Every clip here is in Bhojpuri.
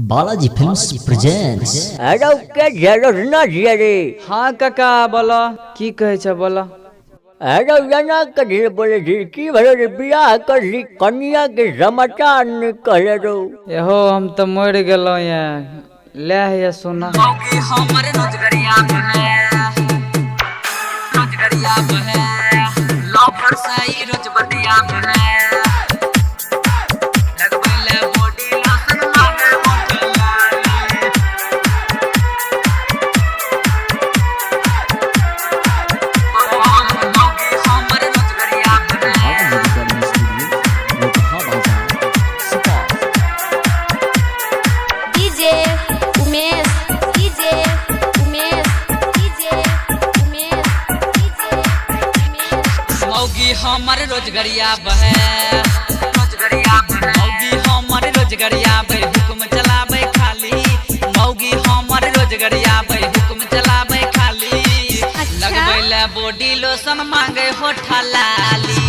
Balaji films presents. अरे के जरूर न रे। हाँ काका बोलो की कहे छ बोलो। अरे जना कदिर बोले जी की भरो रे बियाह कर ली कन्या के समाचार न कहले रो। एहो हम तो मर गेलो यहाँ ले है सुना। मौगी हमर रोजगरिया में है लॉकर से ही रोजबतिया में है लगबैले बॉडी लसन मांगे होटल मौगी हमर रोजगरिया में है DJ Umesh DJ Umesh DJ Umesh DJ Umesh मौगी हमर रोजगरिया बहे मौगी हमर रोजगरिया बहे हुक्म चलावे खाली मौगी हमर रोजगरिया बहे हुक्म चलावे खाली लगबैले बॉडी लोशन मांगे होठा लाली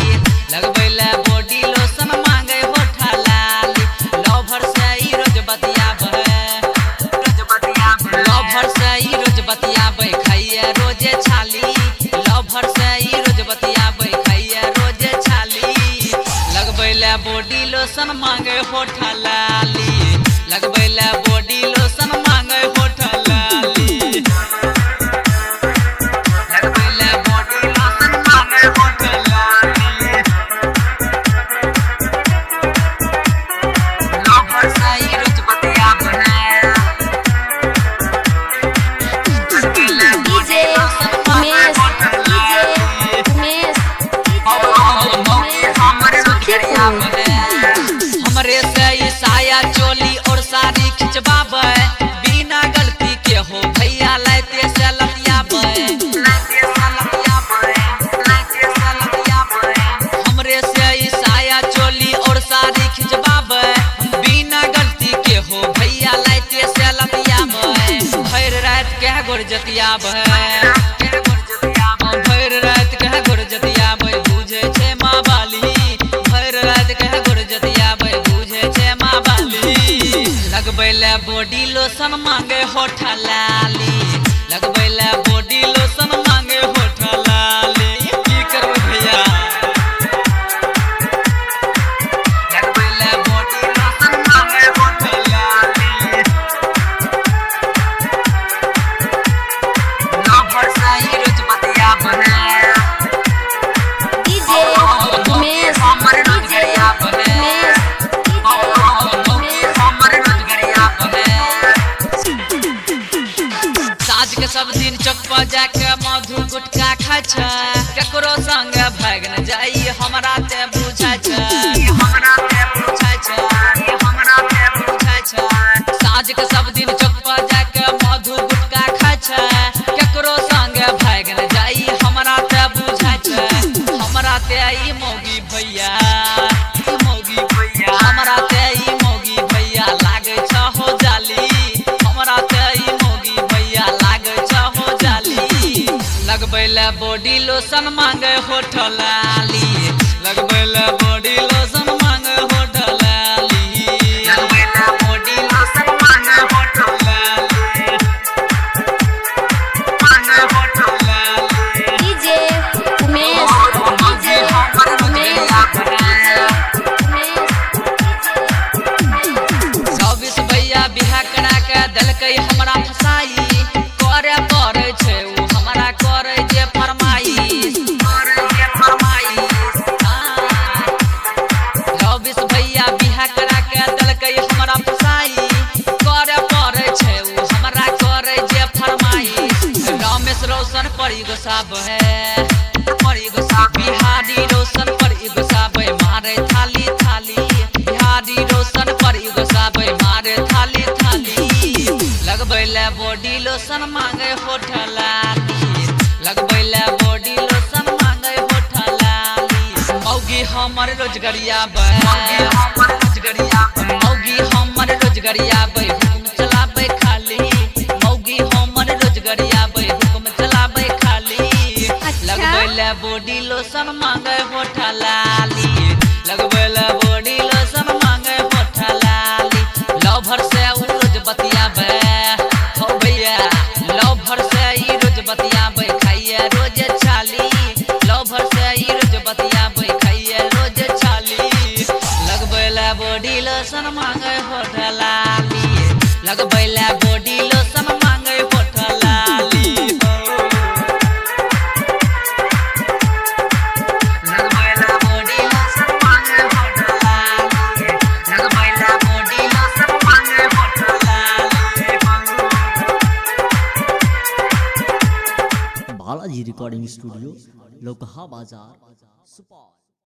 लगबैले बॉडी लोशन मांगे होठा लाली लवर से ही रोज बतिया बहे लवर से ही रोज बतिया बहे खाइए रोजे छाली लवर से ही रोज बतिया बहे खाइए रोजे छाली लगबैले बॉडी लोशन मांगे होठा लाली लगबैले बॉडी लोशन मांगे होठा लाली लगबैले बॉडी लोशन मांगे होठा लाली लवर से ही रोज बतिया बहे डीजे उमेश हमरे से ई साया चोली और साड़ी खिंचवाबे बिना गलती के हो भैया लाइते से लतियाबे हमरे से ई साया चोली और साड़ी खिंचवाबे बिना गलती के हो भैया लाइते से लतियाबे भर रात के गोर जतियाबे भर रात के गोर जतियाबे बुझे छे माँ बाली भर रात के गोर जतियाबे बुझे छे माँ बाली लगबैले बॉडी लोशन मांगे होठा लाली लगबैले बॉडी लोशन मांगे होठा लाली की करबे भैया लगबैले बॉडी लोशन मांगे होठा लाली लवर से ही रोज बतिया बने डीजे उमेश हमर रोजगरिया बने हमर रोजगरिया बने साँझ के सब दिन चौक पर जाके मधु गुटखा खाय छ केकरो संग भाग न जाई हमरा ते बुझाय छ साँझ के सब दिन चौक पर जाके मधु गुटखा खाय छ केकरो संग भाग न जाई हमरा ते बुझाय छ हमरा ते आई मौगी भैया हमरा ते आई मौगी भैया लागे छ हो जाली हमरा ते आई मौगी भैया लागे छ हो जाली लगबैले बॉडी लोशन मांगे होठ लाली लगबैले बॉडी लोशन मांगे होठ लाली लगबैले बॉडी लोशन मांगे होठ लाली मांगे होठ लाली डीजे उमेश डीजे चौबीस भैया बिहा करा के दलकै हमरा फसाई करे पड़े छै उ हमरा करे जे फरमाइश चौबीस भैया बिहा करा के दलकै हमरा फसाई करे पड़े छै उ हमरा करे जे फरमाइश रमेश रोशन पड़ी गोसाब है बिहारी रोशन पड़ी गोसाब मारे थाली थाली बिहारी रोशन पड़ी गोसाब मारे थाली थाली लगबैले बॉडी लोशन मांगे होठ लाली लगबैले बॉडी लोशन मांगे होठ लाली मौगी हमर रोजगरिया मौगी हमर रोजगरिया हुक्म चलावे खाली मौगी हमर रोजगरिया हुक्म चलावे खाली लगबैले बॉडी लोशन मांगे होठ लाली लगबैले बॉडी लोशन मांगे होठ लाली लवर से लोशन मांगे होठ लाली लगबैला बॉडी लोशन मांगे होठ लाली लगबैला बॉडी लोशन मांगे होठ लाली लगबैला बॉडी लोशन मांगे होठ लाली बालाजी रिकॉर्डिंग स्टूडियो लोकहा बाजार सुपौल।